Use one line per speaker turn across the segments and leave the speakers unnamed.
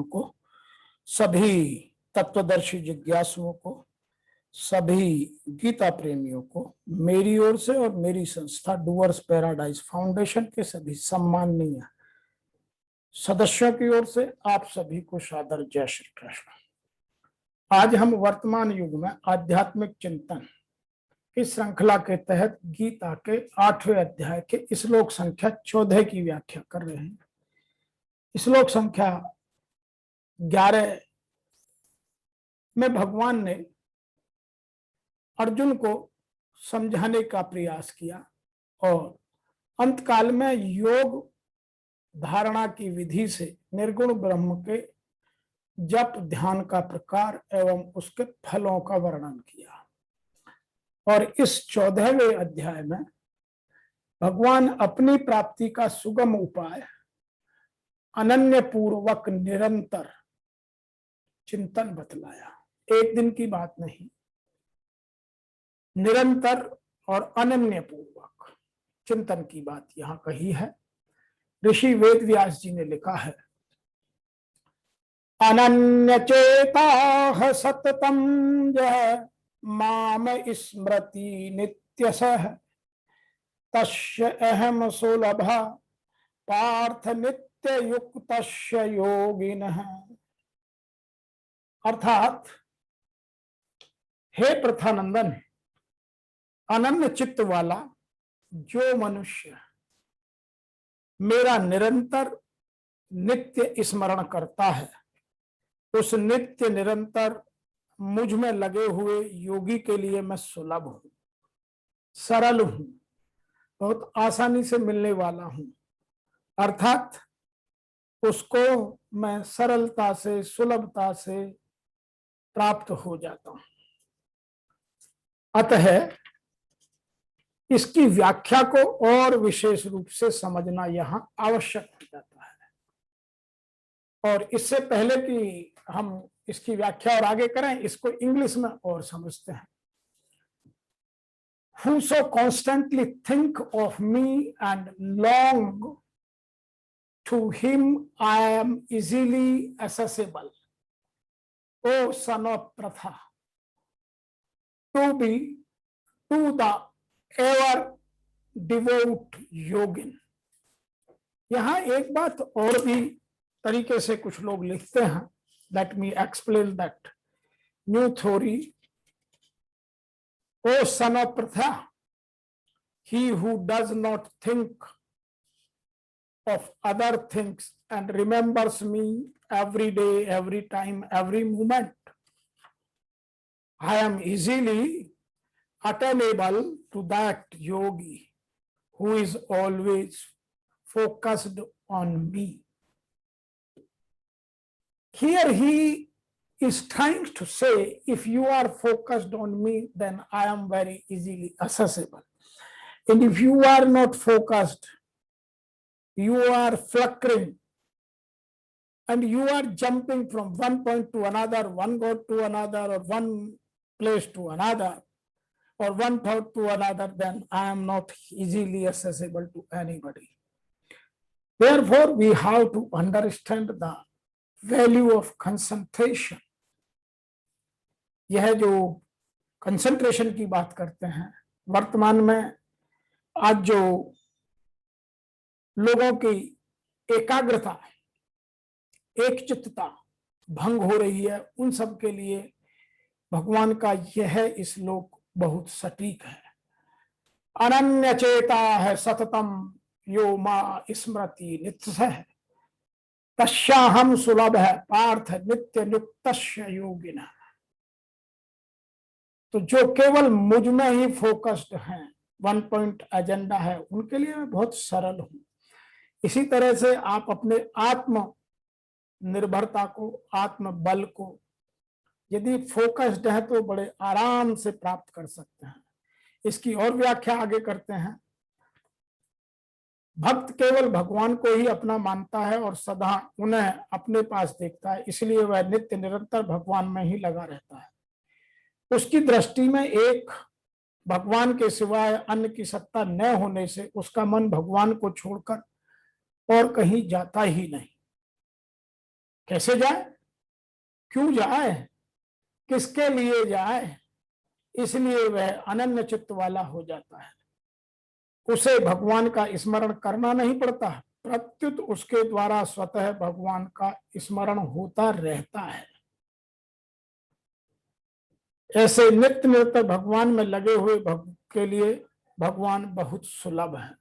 को, सभी तत्वदर्शी जिज्ञासुओं को, सभी गीता प्रेमियों को मेरी ओर से और मेरी संस्था डूअर्स पैराडाइज फाउंडेशन के सभी सम्माननीय सदस्यों की ओर से आप सभी को सादर जय श्री कृष्ण। आज हम वर्तमान युग में आध्यात्मिक चिंतन की श्रृंखला के तहत गीता के 8वें अध्याय के श्लोक संख्या 14 की व्याख्या कर रहे हैं। श्लोक संख्या 11 में भगवान ने अर्जुन को समझाने का प्रयास किया और अंतकाल में योग धारणा की विधि से निर्गुण ब्रह्म के जप ध्यान का प्रकार एवं उसके फलों का वर्णन किया। और इस 14वें अध्याय में भगवान अपनी प्राप्ति का सुगम उपाय अनन्य पूर्वक निरंतर चिंतन बतलाया। एक दिन की बात नहीं, निरंतर और अनन्य पूर्वक चिंतन की बात यहां कही है। ऋषि वेद व्यास जी ने लिखा है, अनन्य चेता सततम जह माम स्मृति नित्यसः तस्य अहम सुलभ पार्थ नित्य युक्तस्य योगिनः। अर्थात हे प्रथानंदन, अनन्य चित्त वाला जो मनुष्य मेरा निरंतर नित्य स्मरण करता है, उस नित्य निरंतर मुझ में लगे हुए योगी के लिए मैं सुलभ हूं, सरल हूं, बहुत आसानी से मिलने वाला हूं। अर्थात उसको मैं सरलता से सुलभता से प्राप्त हो जाता हूं। अतः इसकी व्याख्या को और विशेष रूप से समझना यहां आवश्यक हो जाता है। और इससे पहले कि हम इसकी व्याख्या और आगे करें, इसको इंग्लिश में और समझते हैं। Whoso constantly think of me and long to him I am easily accessible, O son of Pratha, to the ever devout yogin। यहां एक बात और भी तरीके से कुछ लोग लिखते हैं। Let me explain that new theory। O son of Pratha, he who does not think of other things and remembers me every day, every time, every moment, I am easily attainable to that yogi who is always focused on me। Here he is trying to say, if you are focused on me, then I am very easily accessible. And if you are not focused, you are flickering and you are jumping from one point to another, one god to another, or one place to another, or one thought to another, then I am not easily accessible to anybody। Therefore, we have to understand the value of concentration। यह जो concentration की बात करते हैं, वर्तमान में आज जो लोगों की एकाग्रता, एक चित्तता भंग हो रही है, उन सब के लिए भगवान का यह श्लोक बहुत सटीक है। अनन्य चेता है सततम यो मा स्मृति नित्यसः तस्याहम सुलभ है पार्थ नित्य युक्तस्य योगिनः। तो जो केवल मुझ में ही फोकस्ड हैं, वन पॉइंट एजेंडा है, उनके लिए मैं बहुत सरल हूं। इसी तरह से आप अपने आत्म निर्भरता को, आत्म बल को यदि फोकस्ड है तो बड़े आराम से प्राप्त कर सकते हैं। इसकी और व्याख्या आगे करते हैं। भक्त केवल भगवान को ही अपना मानता है और सदा उन्हें अपने पास देखता है, इसलिए वह नित्य निरंतर भगवान में ही लगा रहता है। उसकी दृष्टि में एक भगवान के सिवाय अन्य की सत्ता न होने से उसका मन भगवान को छोड़कर और कहीं जाता ही नहीं। कैसे जाए, क्यों जाए, किसके लिए जाए, इसलिए वह अनन्य चित्त वाला हो जाता है। उसे भगवान का स्मरण करना नहीं पड़ता, प्रत्युत उसके द्वारा स्वतः भगवान का स्मरण होता रहता है। ऐसे नित्य निरंतर भगवान में लगे हुए भक्त के लिए भगवान बहुत सुलभ है।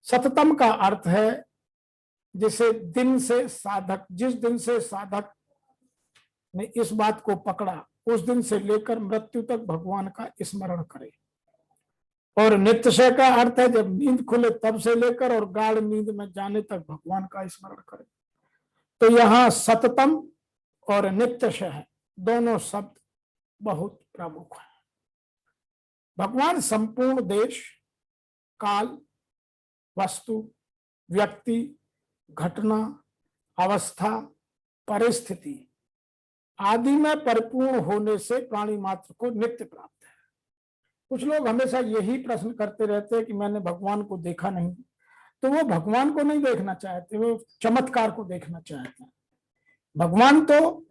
सततम का अर्थ है जिसे दिन से साधक, जिस दिन से साधक ने इस बात को पकड़ा उस दिन से लेकर मृत्यु तक भगवान का स्मरण करे। और नित्यशय का अर्थ है जब नींद खुले तब से लेकर और गाढ़ नींद में जाने तक भगवान का स्मरण करे। तो यहाँ सततम और नित्यशय दोनों शब्द बहुत प्रमुख है। भगवान संपूर्ण देश, काल, वस्तु, व्यक्ति, घटना, अवस्था, परिस्थिति आदि में परिपूर्ण होने से प्राणी मात्र को नित्य प्राप्त है। कुछ लोग हमेशा यही प्रश्न करते रहते हैं कि मैंने भगवान को देखा नहीं, तो वो भगवान को नहीं देखना चाहते, वो चमत्कार को देखना चाहते हैं। भगवान तो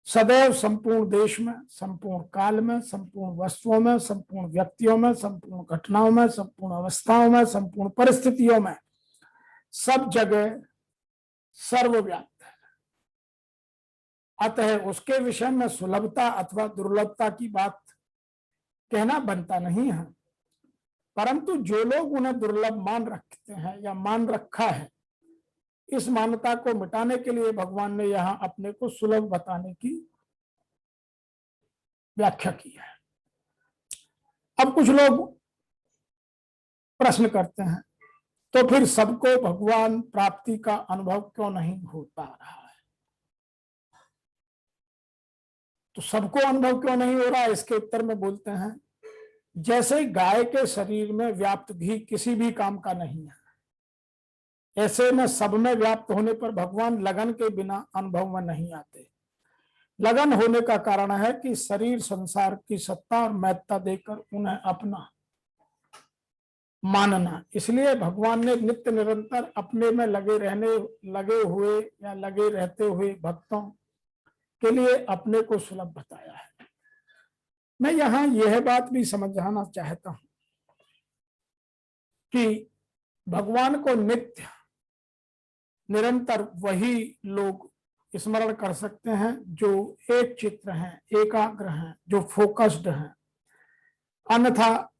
सदैव संपूर्ण देश में, संपूर्ण काल में, संपूर्ण वस्तुओं में, संपूर्ण व्यक्तियों में, संपूर्ण घटनाओं में, संपूर्ण अवस्थाओं में, संपूर्ण परिस्थितियों में, सब जगह सर्वव्याप्त है। अतः उसके विषय में सुलभता अथवा दुर्लभता की बात कहना बनता नहीं है। परंतु जो लोग उन्हें दुर्लभ मान रखते हैं या मान रखा है, इस मान्यता को मिटाने के लिए भगवान ने यहां अपने को सुलभ बताने की व्याख्या की है। अब कुछ लोग प्रश्न करते हैं, तो फिर सबको भगवान प्राप्ति का अनुभव क्यों नहीं होता रहा है? तो सबको अनुभव क्यों नहीं हो रहा है, इसके उत्तर में बोलते हैं, जैसे गाय के शरीर में व्याप्त घी किसी भी काम का नहीं है, ऐसे में सब में व्याप्त होने पर भगवान लगन के बिना अनुभव में नहीं आते। लगन होने का कारण है कि शरीर संसार की सत्ता और महत्ता देकर उन्हें अपना मानना। इसलिए भगवान ने नित्य निरंतर अपने में लगे रहते हुए भक्तों के लिए अपने को सुलभ बताया है। मैं यहां यह बात भी समझाना चाहता हूं कि भगवान को नित्य निरंतर वही लोग स्मरण कर सकते हैं जो एक चित्त हैं, एकाग्र हैं, जो फोकस्ड हैं। अन्यथा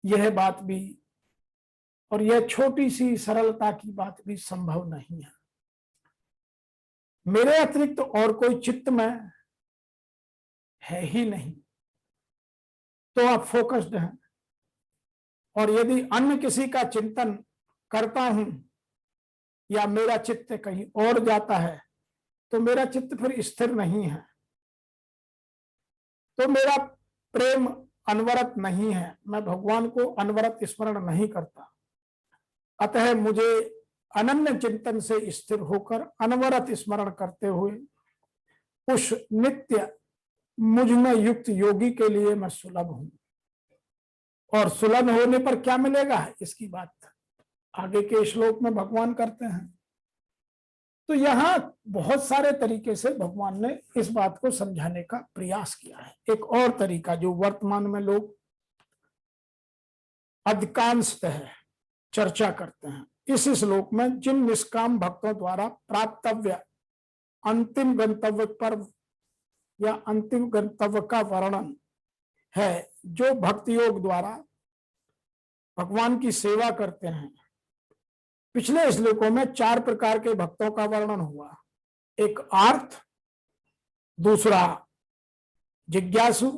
यह बात भी और यह छोटी सी सरलता की बात भी संभव नहीं है। मेरे अतिरिक्त और कोई चित्त में है ही नहीं, तो आप फोकस्ड हैं। और यदि अन्य किसी का चिंतन करता हूं या मेरा चित्त कहीं और जाता है, तो मेरा चित्त फिर स्थिर नहीं है, तो मेरा प्रेम अनवरत नहीं है, मैं भगवान को अनवरत स्मरण नहीं करता। अतः मुझे अनन्य चिंतन से स्थिर होकर अनवरत स्मरण करते हुए उस नित्य मुझ में युक्त योगी के लिए मैं सुलभ हूं। और सुलभ होने पर क्या मिलेगा, इसकी बात आगे के श्लोक में भगवान करते हैं। तो यहां बहुत सारे तरीके से भगवान ने इस बात को समझाने का प्रयास किया है। एक और तरीका जो वर्तमान में लोग अधिकांशतः चर्चा करते हैं, इस श्लोक में जिन निष्काम भक्तों द्वारा प्राप्तव्य अंतिम गंतव्य पर या अंतिम गंतव्य का वर्णन है, जो भक्ति योग द्वारा भगवान की सेवा करते हैं। पिछले श्लोकों में 4 प्रकार के भक्तों का वर्णन हुआ। एक आर्थ, दूसरा जिज्ञासु,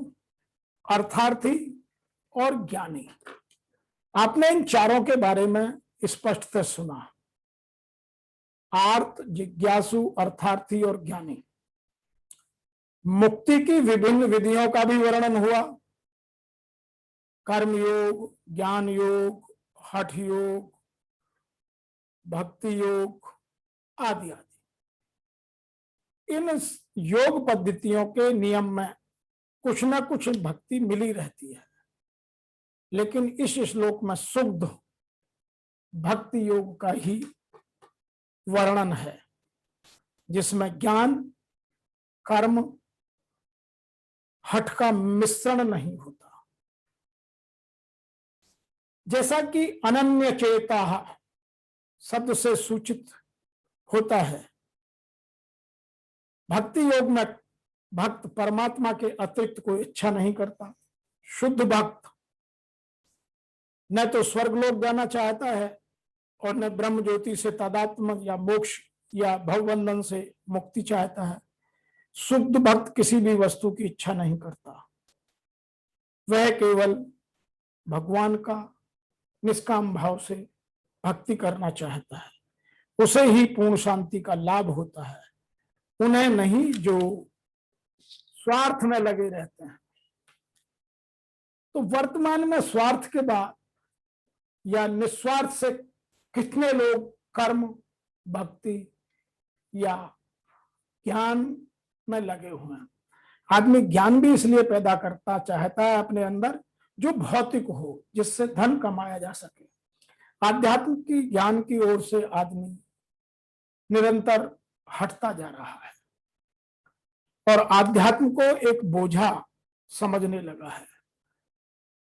अर्थार्थी और ज्ञानी। आपने इन चारों के बारे में स्पष्टतः सुना। आर्थ, जिज्ञासु, अर्थार्थी और ज्ञानी। मुक्ति की विभिन्न विधियों का भी वर्णन हुआ। कर्म योग, ज्ञान योग, हठ योग, भक्ति योग आदि आदि। इन योग पद्धतियों के नियम में कुछ न कुछ भक्ति मिली रहती है, लेकिन इस श्लोक में शुद्ध भक्ति योग का ही वर्णन है। जिसमें ज्ञान, कर्म, हठ का मिश्रण नहीं होता। जैसा कि अनन्य चेता शब्द से सूचित होता है, भक्ति योग में भक्त परमात्मा के अतिरिक्त कोई इच्छा नहीं करता। शुद्ध भक्त न तो स्वर्गलोक जाना चाहता है और न ब्रह्म ज्योति से तादात्म्य या मोक्ष या भवबंधन से मुक्ति चाहता है। शुद्ध भक्त किसी भी वस्तु की इच्छा नहीं करता, वह केवल भगवान का निष्काम भाव से भक्ति करना चाहता है। उसे ही पूर्ण शांति का लाभ होता है, उन्हें नहीं जो स्वार्थ में लगे रहते हैं। तो वर्तमान में स्वार्थ के बाद या निस्वार्थ से कितने लोग कर्म, भक्ति या ज्ञान में लगे हुए हैं। आदमी ज्ञान भी इसलिए पैदा करता चाहता है अपने अंदर जो भौतिक हो, जिससे धन कमाया जा सके। आध्यात्म की ज्ञान की ओर से आदमी निरंतर हटता जा रहा है और आध्यात्म को एक बोझा समझने लगा है।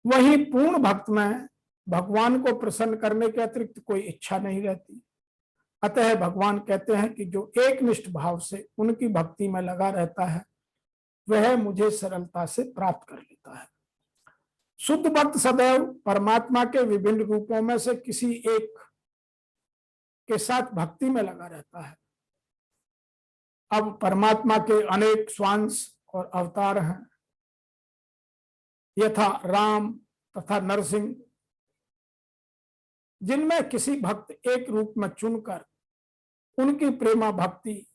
वही पूर्ण भक्त में भगवान को प्रसन्न करने के अतिरिक्त कोई इच्छा नहीं रहती। अतः भगवान कहते हैं कि जो एक निष्ठ भाव से उनकी भक्ति में लगा रहता है वह मुझे सरलता से प्राप्त कर लेता है। शुद्ध भक्त सदैव परमात्मा के विभिन्न रूपों में से किसी एक के साथ भक्ति में लगा रहता है। अब परमात्मा के अनेक स्वांश और अवतार हैं, यथा राम तथा नरसिंह, जिनमें किसी भक्त एक रूप में चुनकर उनकी प्रेमा भक्ति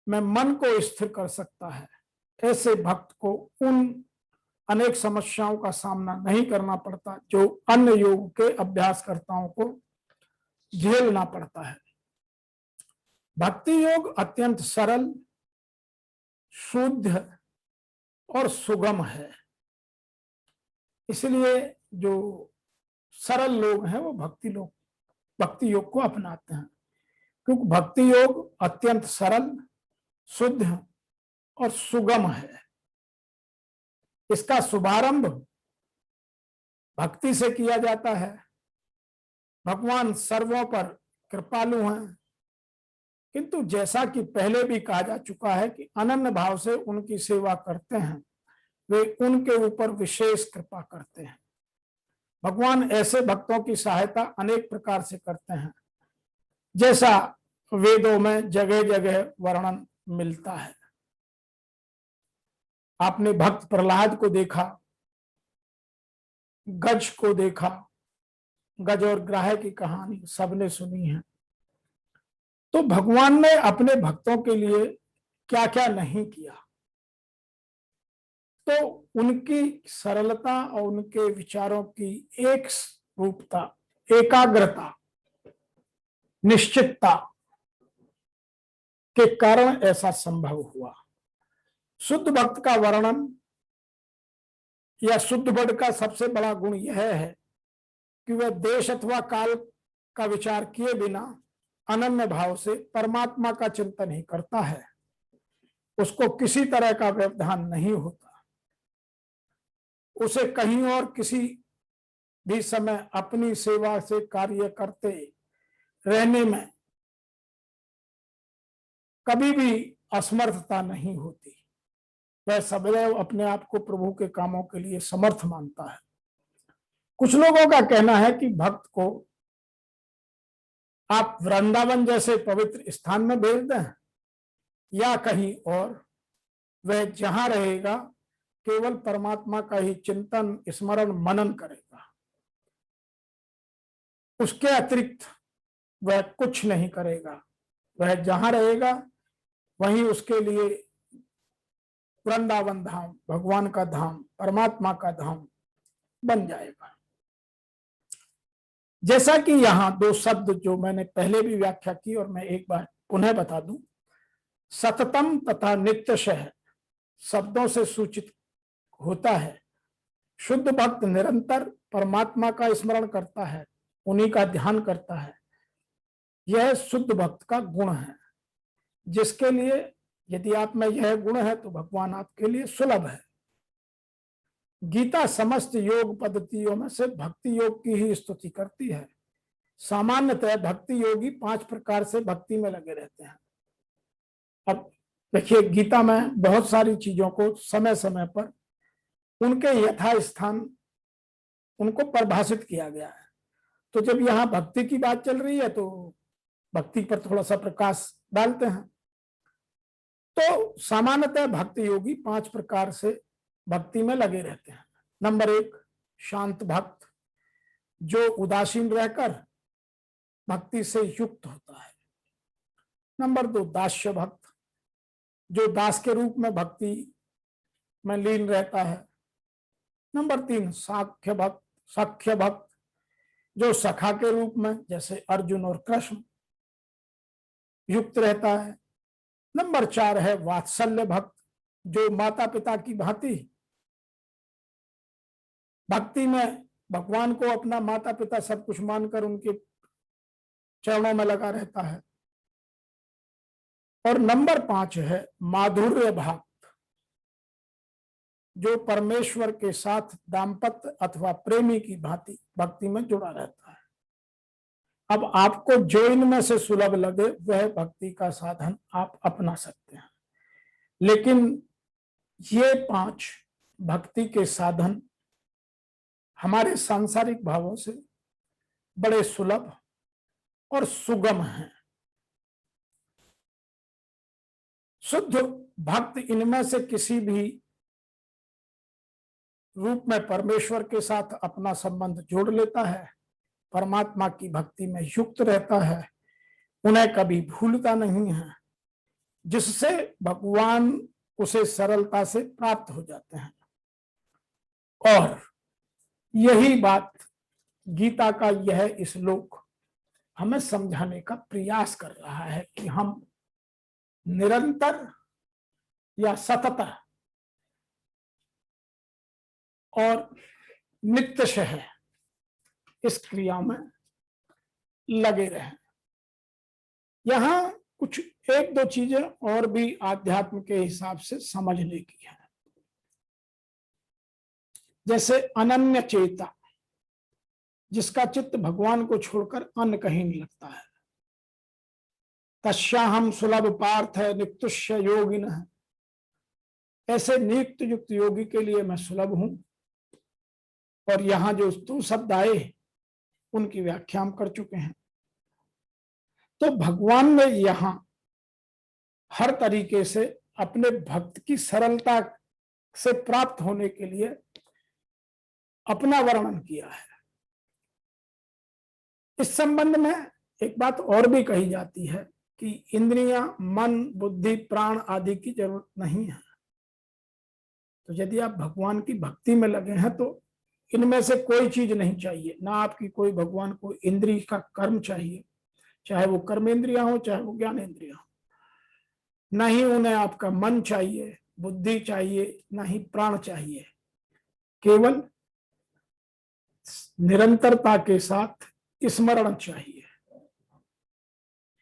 में मन को स्थिर कर सकता है। ऐसे भक्त को उन अनेक समस्याओं का सामना नहीं करना पड़ता जो अन्य योग के अभ्यासकर्ताओं को झेलना पड़ता है। भक्ति योग अत्यंत सरल, शुद्ध और सुगम है। इसलिए जो सरल लोग हैं वो भक्ति योग को अपनाते हैं, क्योंकि भक्ति योग अत्यंत सरल, शुद्ध और सुगम है। इसका शुभारंभ भक्ति से किया जाता है। भगवान सर्वों पर कृपालु हैं, किंतु जैसा कि पहले भी कहा जा चुका है कि अनन्य भाव से उनकी सेवा करते हैं वे उनके ऊपर विशेष कृपा करते हैं। भगवान ऐसे भक्तों की सहायता अनेक प्रकार से करते हैं, जैसा वेदों में जगह जगह वर्णन मिलता है। आपने भक्त प्रहलाद को देखा, गज को देखा, गज और ग्राह की कहानी सबने सुनी है। तो भगवान ने अपने भक्तों के लिए क्या क्या नहीं किया, तो उनकी सरलता और उनके विचारों की एक रूपता, एकाग्रता, निश्चितता के कारण ऐसा संभव हुआ। शुद्ध भक्त का वर्णन या शुद्ध भक्त का सबसे बड़ा गुण यह है कि वह देश अथवा काल का विचार किए बिना अनन्य भाव से परमात्मा का चिंतन ही करता है। उसको किसी तरह का व्यवधान नहीं होता। उसे कहीं और किसी भी समय अपनी सेवा से कार्य करते रहने में कभी भी असमर्थता नहीं होती। वह सदैव अपने आप को प्रभु के कामों के लिए समर्थ मानता है। कुछ लोगों का कहना है कि भक्त को आप वृंदावन जैसे पवित्र स्थान में भेज दें या कहीं और, वह जहां रहेगा केवल परमात्मा का ही चिंतन, स्मरण, मनन करेगा। उसके अतिरिक्त वह कुछ नहीं करेगा। वह जहां रहेगा वहीं उसके लिए वृंदावन धाम, भगवान का धाम, परमात्मा का धाम बन जाएगा। जैसा कि यहाँ दो शब्द जो मैंने पहले भी व्याख्या की और मैं एक बार पुनः बता दूं, सततम तथा नित्यशः शब्दों से सूचित होता है। शुद्ध भक्त निरंतर परमात्मा का स्मरण करता है, उन्हीं का ध्यान करता है। यह शुद्ध भक्त का गुण है। जिसके लिए यदि आप में यह गुण है तो भगवान आपके लिए सुलभ है। गीता समस्त योग पद्धतियों में से भक्ति योग की ही स्तुति करती है। सामान्यतः भक्ति योगी 5 प्रकार से भक्ति में लगे रहते हैं। अब देखिए, गीता में बहुत सारी चीजों को समय समय पर उनके यथा स्थान उनको परिभाषित किया गया है। तो जब यहाँ भक्ति की बात चल रही है तो भक्ति पर थोड़ा सा प्रकाश डालते हैं। तो सामान्यतः भक्ति योगी 5 प्रकार से भक्ति में लगे रहते हैं। नंबर 1, शांत भक्त, जो उदासीन रहकर भक्ति से युक्त होता है। नंबर 2, दास्य भक्त, जो दास के रूप में भक्ति में लीन रहता है। नंबर 3, साख्य भक्त, जो सखा के रूप में जैसे अर्जुन और कृष्ण युक्त रहता है। नंबर 4 है वात्सल्य भक्त, जो माता पिता की भांति भक्ति में भगवान को अपना माता पिता सब कुछ मानकर उनके चरणों में लगा रहता है। और नंबर 5 है माधुर्य भक्त, जो परमेश्वर के साथ दाम्पत्य अथवा प्रेमी की भांति भक्ति में जुड़ा रहता है। अब आपको जो इनमें से सुलभ लगे वह भक्ति का साधन आप अपना सकते हैं, लेकिन ये 5 भक्ति के साधन हमारे सांसारिक भावों से बड़े सुलभ और सुगम हैं। शुद्ध भक्त इनमें से किसी भी रूप में परमेश्वर के साथ अपना संबंध जोड़ लेता है, परमात्मा की भक्ति में युक्त रहता है, उन्हें कभी भूलता नहीं है, जिससे भगवान उसे सरलता से प्राप्त हो जाते हैं। और यही बात गीता का यह श्लोक हमें समझाने का प्रयास कर रहा है कि हम निरंतर या सतत और नित्यशः इस क्रिया में लगे रहें। यहां कुछ 1-2 चीजें और भी आध्यात्म के हिसाब से समझने की है। जैसे अनन्य चेता, जिसका चित्त भगवान को छोड़कर अन्य कहीं नहीं लगता है। तस्याहम सुलभ पार्थ है नित्युष्य योगिन है, ऐसे नित्य युक्त योगी के लिए मैं सुलभ हूं। और यहां जो 2 शब्द आए उनकी व्याख्या हम कर चुके हैं। तो भगवान ने यहां हर तरीके से अपने भक्त की सरलता से प्राप्त होने के लिए अपना वर्णन किया है। इस संबंध में एक बात और भी कही जाती है कि इंद्रियां, मन, बुद्धि, प्राण आदि की जरूरत नहीं है। तो यदि आप भगवान की भक्ति में लगे हैं तो इनमें से कोई चीज नहीं चाहिए। ना आपकी कोई भगवान को इंद्रिय का कर्म चाहिए, चाहे वो कर्मेंद्रिया हो चाहे वो ज्ञानेंद्रिया हो। न ही उन्हें आपका मन चाहिए, बुद्धि चाहिए, न ही प्राण चाहिए। केवल निरंतरता के साथ स्मरण चाहिए।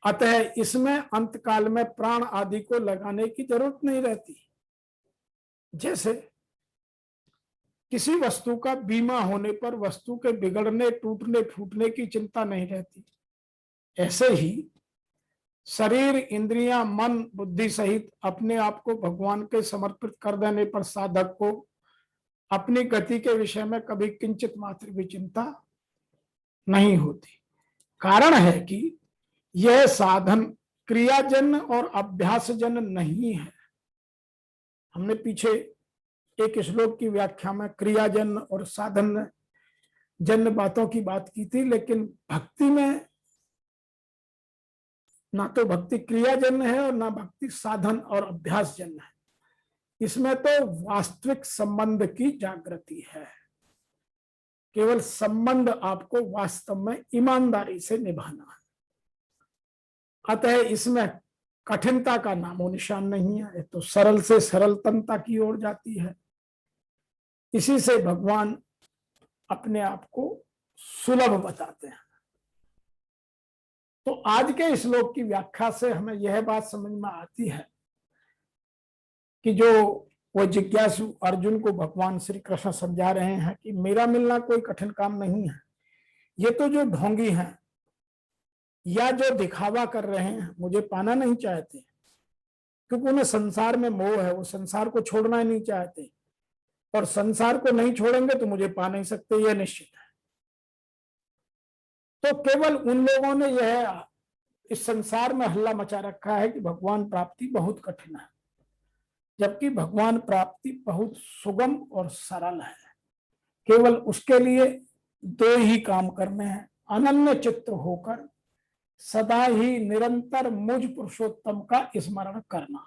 अतः इसमें अंतकाल में प्राण आदि को लगाने की जरूरत नहीं रहती। जैसे किसी वस्तु का बीमा होने पर वस्तु के बिगड़ने, टूटने, फूटने की चिंता नहीं रहती, ऐसे ही शरीर, इंद्रियां, मन, बुद्धि सहित अपने आप को भगवान के समर्पित कर देने पर साधक को अपनी गति के विषय में कभी किंचित मात्र भी चिंता नहीं होती। कारण है कि यह साधन क्रियाजन्य और अभ्यासजन्य नहीं है। हमने पीछे एक श्लोक की व्याख्या में क्रियाजन्य और साधन जन्य बातों की बात की थी, लेकिन भक्ति में ना तो भक्ति क्रियाजन्य है और ना भक्ति साधन और अभ्यास जन्य है। इसमें तो वास्तविक संबंध की जागृति है। केवल संबंध आपको वास्तव में ईमानदारी से निभाना है। अतः इसमें कठिनता का नामो निशान नहीं है, तो सरल से सरलतमता की ओर जाती है। इसी से भगवान अपने आप को सुलभ बताते हैं। तो आज के श्लोक की व्याख्या से हमें यह बात समझ में आती है कि जो वो जिज्ञासु अर्जुन को भगवान श्री कृष्ण समझा रहे हैं कि मेरा मिलना कोई कठिन काम नहीं है, ये तो जो ढोंगी हैं या जो दिखावा कर रहे हैं मुझे पाना नहीं चाहते, क्योंकि उन्हें संसार में मोह है, वो संसार को छोड़ना ही नहीं चाहते, और संसार को नहीं छोड़ेंगे तो मुझे पा नहीं सकते, यह निश्चित है। तो केवल उन लोगों ने यह इस संसार में हल्ला मचा रखा है कि भगवान प्राप्ति बहुत कठिन है, जबकि भगवान प्राप्ति बहुत सुगम और सरल है। केवल उसके लिए दो ही काम करने हैं, अनन्य चित्त होकर सदा ही निरंतर मुझ पुरुषोत्तम का स्मरण करना,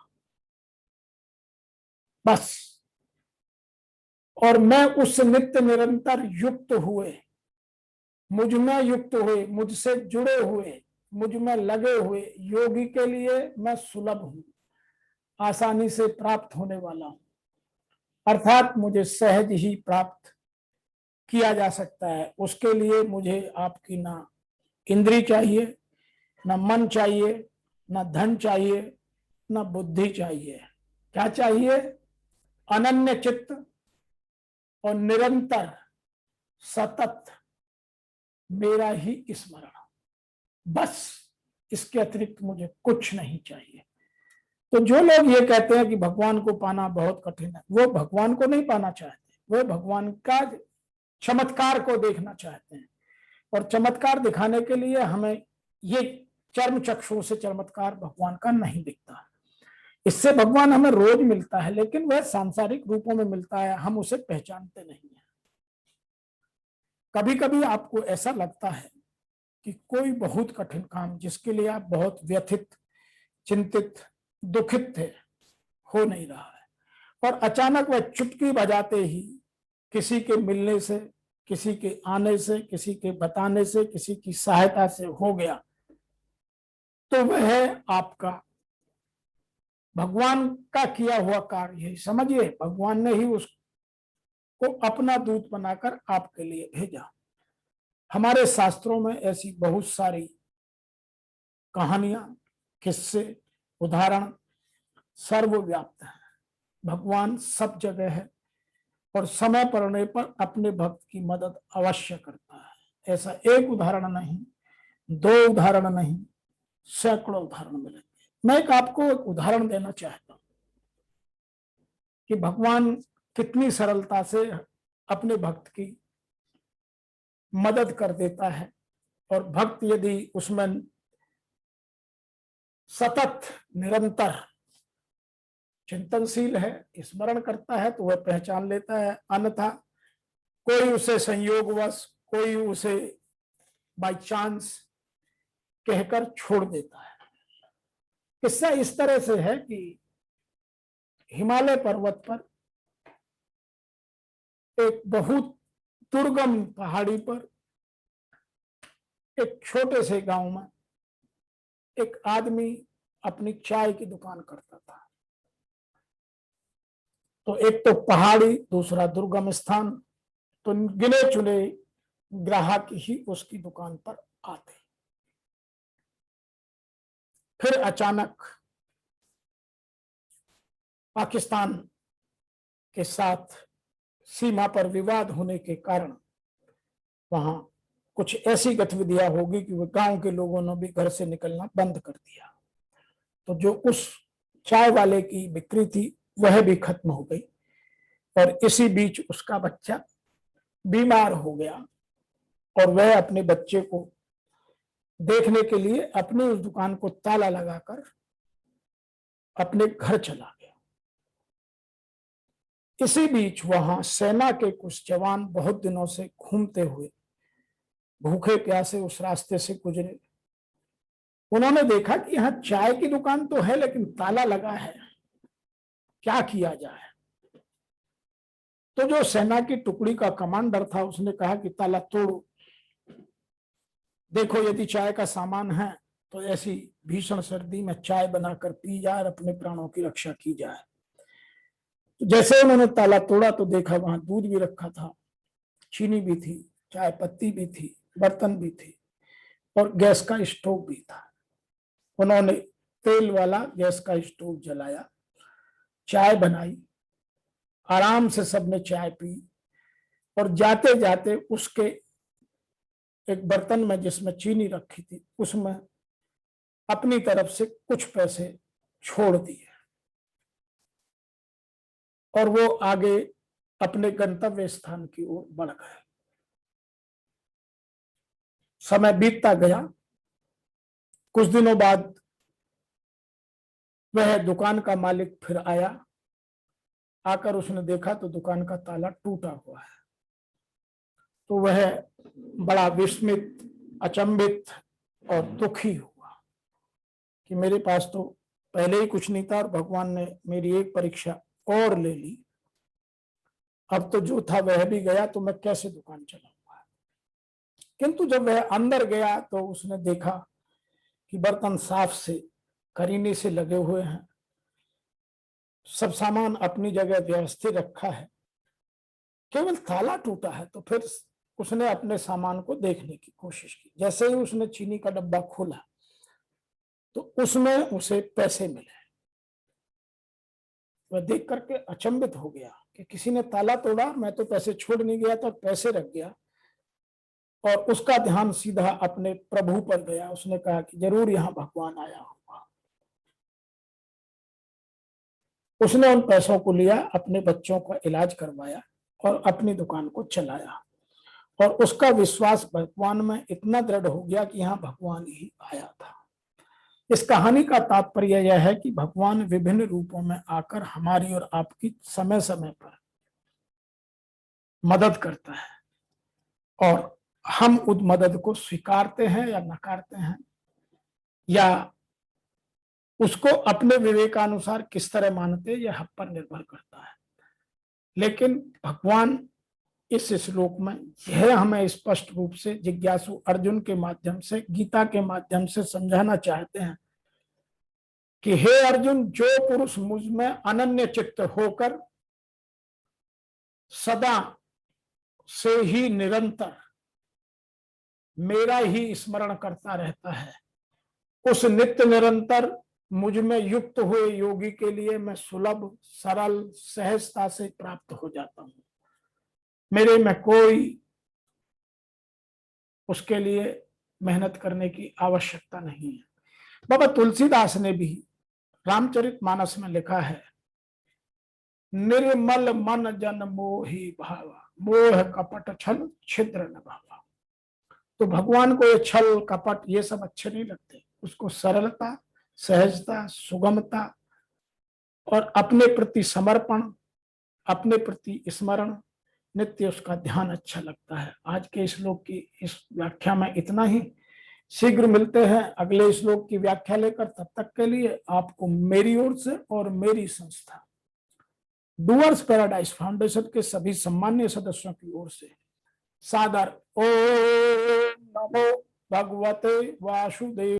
बस। और मैं उस नित्य निरंतर युक्त हुए, मुझ में युक्त हुए, मुझसे जुड़े हुए, मुझ में लगे हुए योगी के लिए मैं सुलभ हूं, आसानी से प्राप्त होने वाला हूं, अर्थात मुझे सहज ही प्राप्त किया जा सकता है। उसके लिए मुझे आपकी ना इंद्री चाहिए, ना मन चाहिए, ना धन चाहिए, ना बुद्धि चाहिए। क्या चाहिए? अनन्य चित्त और निरंतर सतत मेरा ही स्मरण, बस। इसके अतिरिक्त मुझे कुछ नहीं चाहिए। तो जो लोग ये कहते हैं कि भगवान को पाना बहुत कठिन है, वो भगवान को नहीं पाना चाहते, वो भगवान का चमत्कार को देखना चाहते हैं। और चमत्कार दिखाने के लिए हमें ये चर्म चक्षुओं से चमत्कार भगवान का नहीं दिखता। इससे भगवान हमें रोज मिलता है, लेकिन वह सांसारिक रूपों में मिलता है, हम उसे पहचानते नहीं है। कभी कभी आपको ऐसा लगता है कि कोई बहुत कठिन काम जिसके लिए आप बहुत व्यथित, चिंतित, दुखित थे, हो नहीं रहा है, और अचानक वह चुटकी बजाते ही किसी के मिलने से, किसी के आने से, किसी के बताने से, किसी की सहायता से हो गया, तो वह आपका भगवान का किया हुआ कार्य है। समझिए, भगवान ने ही उसको अपना दूत बनाकर आपके लिए भेजा। हमारे शास्त्रों में ऐसी बहुत सारी कहानियां, किस्से, उदाहरण सर्वव्याप्त है। भगवान सब जगह है और समय पड़ने पर अपने भक्त की मदद अवश्य करता है। ऐसा एक उदाहरण नहीं, दो उदाहरण नहीं, सैकड़ों उदाहरण मिलेंगे। मैं आपको एक उदाहरण देना चाहता हूं कि भगवान कितनी सरलता से अपने भक्त की मदद कर देता है, और भक्त यदि उसमें सतत निरंतर चिंतनशील है, स्मरण करता है, तो वह पहचान लेता है। अन्यथा कोई उसे संयोगवश, कोई उसे बाय चांस कहकर छोड़ देता है। किस्सा इस तरह से है कि हिमालय पर्वत पर एक बहुत दुर्गम पहाड़ी पर एक छोटे से गांव में एक आदमी अपनी चाय की दुकान करता था। तो एक तो पहाड़ी, दूसरा दुर्गम स्थान, तो गिने चुने ग्राहक ही उसकी दुकान पर आते। फिर अचानक पाकिस्तान के साथ सीमा पर विवाद होने के कारण वहां कुछ ऐसी गतिविधियां होगी कि वो गांव के लोगों ने भी घर से निकलना बंद कर दिया। तो जो उस चाय वाले की बिक्री थी वह भी खत्म हो गई, और इसी बीच उसका बच्चा बीमार हो गया, और वह अपने बच्चे को देखने के लिए अपनी उस दुकान को ताला लगाकर अपने घर चला गया। इसी बीच वहां सेना के कुछ जवान बहुत दिनों से घूमते हुए भूखे प्यासे उस रास्ते से गुजरे। उन्होंने देखा कि यहाँ चाय की दुकान तो है लेकिन ताला लगा है, क्या किया जाए। तो जो सेना की टुकड़ी का कमांडर था उसने कहा कि ताला तोड़ो, देखो यदि चाय का सामान है तो ऐसी भीषण सर्दी में चाय बनाकर पी जाए और अपने प्राणों की रक्षा की जाए। तो जैसे उन्होंने ताला तोड़ा तो देखा वहां दूध भी रखा था, चीनी भी थी, चाय पत्ती भी थी, बर्तन भी थे। और गैस का स्टोव भी था। उन्होंने तेल वाला गैस का स्टोव जलाया, चाय बनाई, आराम से सबने चाय पी, और जाते जाते उसके एक बर्तन में जिसमें चीनी रखी थी उसमें अपनी तरफ से कुछ पैसे छोड़ दिए और वो आगे अपने गंतव्य स्थान की ओर बढ़ गए। समय बीतता गया। कुछ दिनों बाद वह दुकान का मालिक फिर आया। आकर उसने देखा तो दुकान का ताला टूटा हुआ है। तो वह बड़ा विस्मित, अचंभित और दुखी हुआ कि मेरे पास तो पहले ही कुछ नहीं था और भगवान ने मेरी एक परीक्षा और ले ली। अब तो जो था वह भी गया, तो मैं कैसे दुकान चलाऊंगा। किंतु जब वह अंदर गया तो उसने देखा कि बर्तन साफ से करीने से लगे हुए हैं, सब सामान अपनी जगह व्यवस्थित रखा है, केवल ताला टूटा है। तो फिर उसने अपने सामान को देखने की कोशिश की। जैसे ही उसने चीनी का डब्बा खोला तो उसमें उसे पैसे मिले। वह देख करके अचंभित हो गया कि किसी ने ताला तोड़ा, मैं तो पैसे छोड़ नहीं गया था, पैसे रख गया। और उसका ध्यान सीधा अपने प्रभु पर गया। उसने कहा कि जरूर यहां भगवान आया होगा। उसने उन पैसों को लिया, अपने बच्चों का इलाज करवाया और अपनी दुकान को चलाया। और उसका विश्वास भगवान में इतना दृढ़ हो गया कि यहाँ भगवान ही आया था। इस कहानी का तात्पर्य यह है कि भगवान विभिन्न रूपों में आकर हमारी और आपकी समय समय पर मदद करता है, और हम उस मदद को स्वीकारते हैं या नकारते हैं, या उसको अपने विवेकानुसार किस तरह मानते हैं, यह हम पर निर्भर करता है। लेकिन भगवान इस श्लोक में यह हमें स्पष्ट रूप से जिज्ञासु अर्जुन के माध्यम से, गीता के माध्यम से समझाना चाहते हैं कि हे अर्जुन, जो पुरुष मुझ में अनन्य चित्त होकर सदा से ही निरंतर मेरा ही स्मरण करता रहता है, उस नित्य निरंतर मुझ में युक्त हुए योगी के लिए मैं सुलभ, सरल, सहजता से प्राप्त हो जाता हूं। मेरे में कोई उसके लिए मेहनत करने की आवश्यकता नहीं है। बाबा तुलसीदास ने भी रामचरितमानस में लिखा है, निर्मल मन जन मोहि भावा, मोह कपट छल छिद्र न भावा। तो भगवान को ये छल कपट ये सब अच्छे नहीं लगते। उसको सरलता, सहजता, सुगमता और अपने प्रति समर्पण, अपने प्रति स्मरण, नित्य उसका ध्यान अच्छा लगता है। आज के श्लोक की इस व्याख्या में इतना ही। शीघ्र मिलते हैं अगले श्लोक की व्याख्या लेकर। तब तक के लिए आपको मेरी ओर से और मेरी संस्था डूअर्स पैराडाइज फाउंडेशन के सभी सम्मान्य सदस्यों की ओर से सादर ओम नमो भगवते वासुदेव।